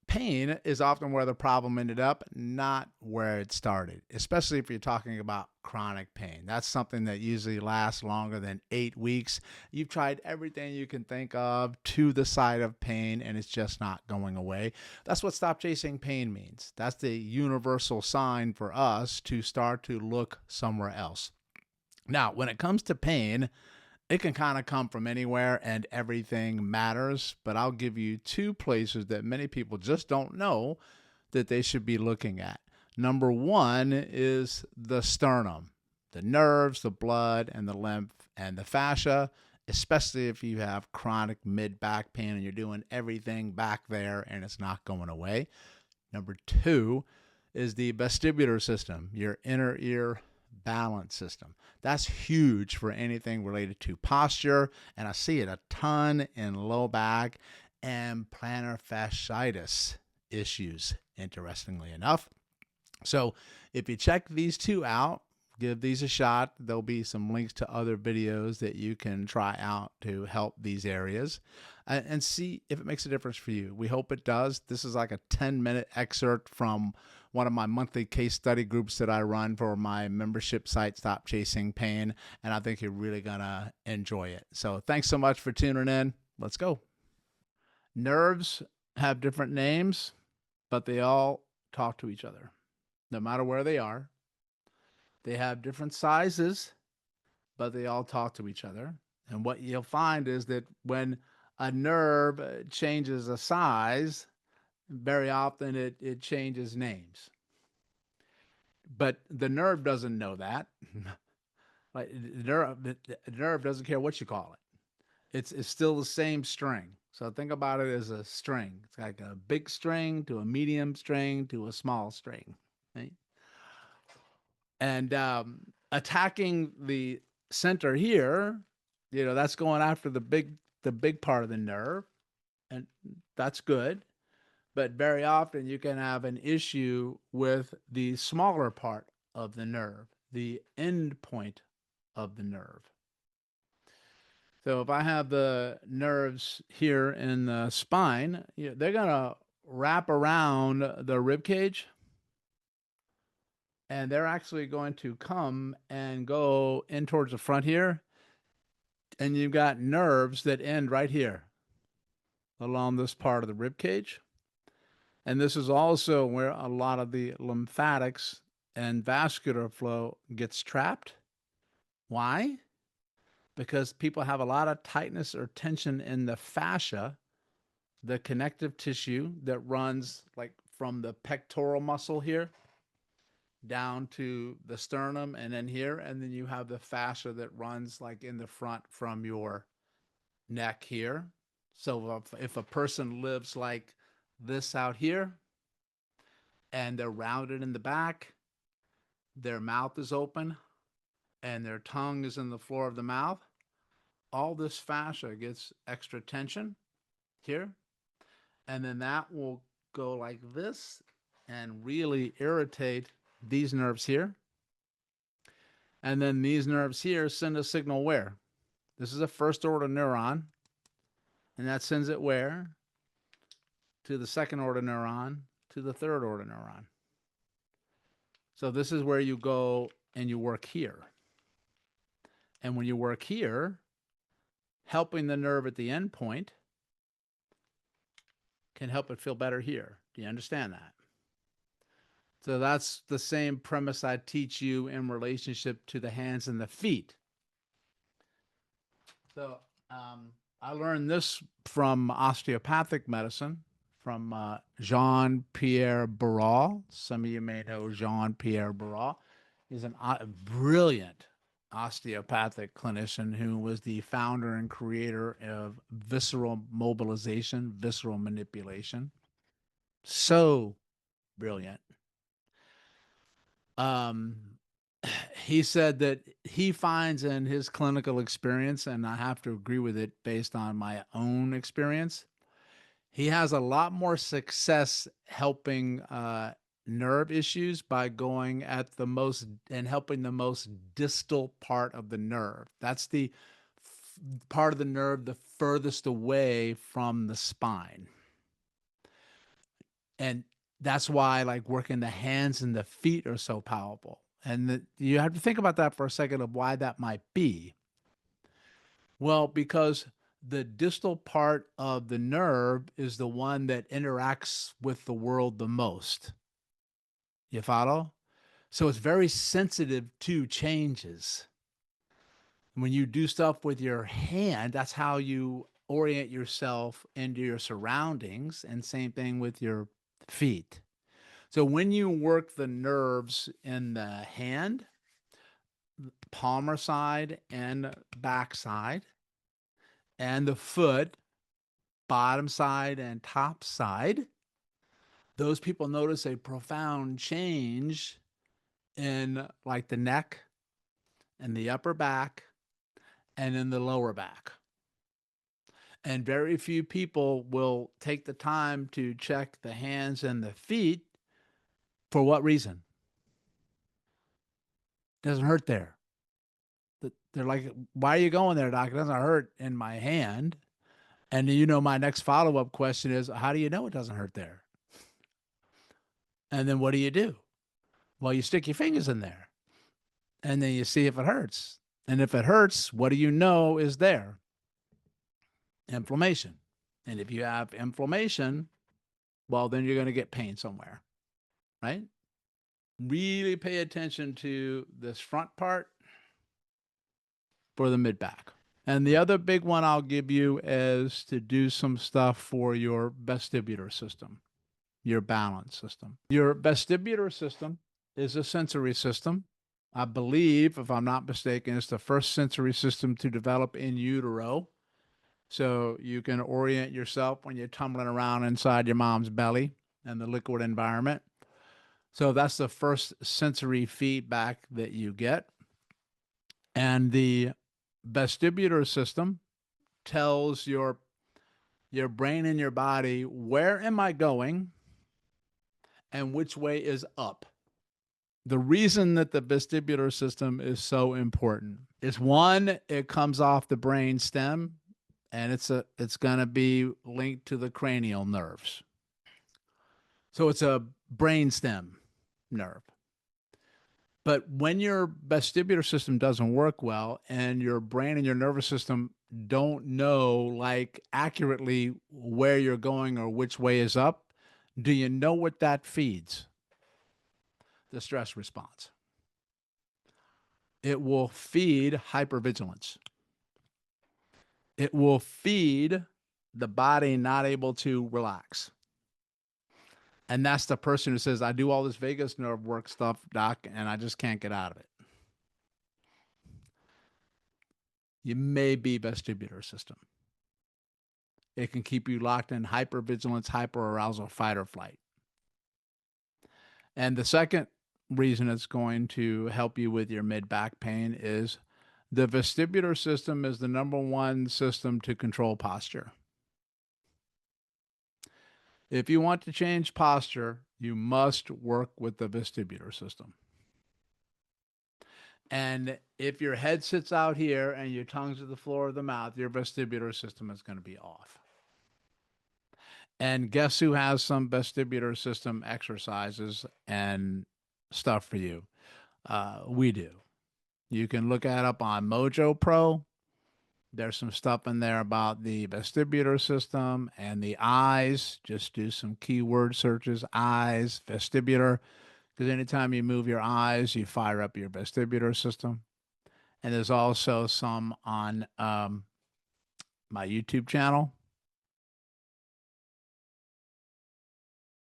Pain is often where the problem ended up, not where it started, especially if you're talking about chronic pain. That's something that usually lasts longer than 8 weeks. You've tried everything you can think of to the side of pain, and it's just not going away. That's what stop chasing pain means. That's the universal sign for us to start to look somewhere else. Now, when it comes to pain, it can kind of come from anywhere and everything matters, but I'll give you two places that many people just don't know that they should be looking at. Number one is the sternum, the nerves, the blood, and the lymph and the fascia, especially if you have chronic mid back pain and you're doing everything back there and it's not going away. Number two is the vestibular system, your inner ear balance system. That's huge for anything related to posture, and I see it a ton in low back and plantar fasciitis issues, interestingly enough. So if you check these two out, give these a shot. There'll be some links to other videos that you can try out to help these areas and see if it makes a difference for you. We hope it does. This is like a 10-minute excerpt from one of my monthly case study groups that I run for my membership site, Stop Chasing Pain, and I think you're really going to enjoy it. So thanks so much for tuning in. Let's go. Nerves have different names, but they all talk to each other, no matter where they are. They have different sizes, but they all talk to each other. And what you'll find is that when a nerve changes a size, very often it changes names. But the nerve doesn't know that. Like the nerve doesn't care what you call it. It's still the same string. So think about it as a string. It's like a big string to a medium string to a small string. Right? And attacking the center here, that's going after the big part of the nerve, and that's good. But very often you can have an issue with the smaller part of the nerve, the end point of the nerve. So if I have the nerves here in the spine, they're going to wrap around the rib cage, and they're actually going to come and go in towards the front here. And you've got nerves that end right here along this part of the rib cage. And this is also where a lot of the lymphatics and vascular flow gets trapped. Why? Because people have a lot of tightness or tension in the fascia, the connective tissue that runs like from the pectoral muscle here down to the sternum and then here. And then you have the fascia that runs like in the front from your neck here. So if a person lives like this out here and they're rounded in the back, their mouth is open and their tongue is in the floor of the mouth, all this fascia gets extra tension here. And then that will go like this and really irritate these nerves here. And then these nerves here send a signal where? This is a first order neuron, and that sends it where? To the second order neuron, to the third order neuron. So this is where you go and you work here. And when you work here, helping the nerve at the end point can help it feel better here. Do you understand that? So that's the same premise I teach you in relationship to the hands and the feet. So I learned this from osteopathic medicine, from Jean-Pierre Barral. Some of you may know Jean-Pierre Barral. He's a brilliant osteopathic clinician who was the founder and creator of visceral mobilization, visceral manipulation. So brilliant. He said that he finds in his clinical experience, and I have to agree with it based on my own experience, he has a lot more success helping nerve issues by going at the most and helping the most distal part of the nerve. That's the part of the nerve the furthest away from the spine. And that's why like working the hands and the feet are so powerful. And you have to think about that for a second of why that might be. Well, because the distal part of the nerve is the one that interacts with the world the most. You follow? So it's very sensitive to changes. When you do stuff with your hand, that's how you orient yourself into your surroundings. And same thing with your feet. So when you work the nerves in the hand, palmar side and back side, and the foot, bottom side and top side, those people notice a profound change in like the neck and the upper back and in the lower back. And very few people will take the time to check the hands and the feet. For what reason? Doesn't hurt there. They're like, why are you going there, doc? It doesn't hurt in my hand. And my next follow up question is, how do you know it doesn't hurt there? And then what do you do? Well, you stick your fingers in there and then you see if it hurts. And if it hurts, what do you know is there? Inflammation. And if you have inflammation, well, then you're going to get pain somewhere, right? Really pay attention to this front part for the mid back. And the other big one I'll give you is to do some stuff for your vestibular system, your balance system. Your vestibular system is a sensory system. I believe, if I'm not mistaken, it's the first sensory system to develop in utero. So you can orient yourself when you're tumbling around inside your mom's belly and the liquid environment. So that's the first sensory feedback that you get. And the vestibular system tells your brain and your body, where am I going and which way is up? The reason that the vestibular system is so important is one, it comes off the brain stem and it's going to be linked to the cranial nerves. So it's a brain stem nerve. But when your vestibular system doesn't work well and your brain and your nervous system don't know like accurately where you're going or which way is up, do you know what that feeds? The stress response. It will feed hypervigilance. It will feed the body not able to relax. And that's the person who says, I do all this vagus nerve work stuff, doc, and I just can't get out of it. You may be vestibular system. It can keep you locked in hypervigilance, hyperarousal, fight or flight. And the second reason it's going to help you with your mid back pain is the vestibular system is the number one system to control posture. If you want to change posture, you must work with the vestibular system. And if your head sits out here and your tongue's at the floor of the mouth, your vestibular system is going to be off. And guess who has some vestibular system exercises and stuff for you? We do. You can look that up on Mojo Pro. There's some stuff in there about the vestibular system and the eyes. Just do some keyword searches, eyes, vestibular, because anytime you move your eyes, you fire up your vestibular system. And there's also some on my YouTube channel.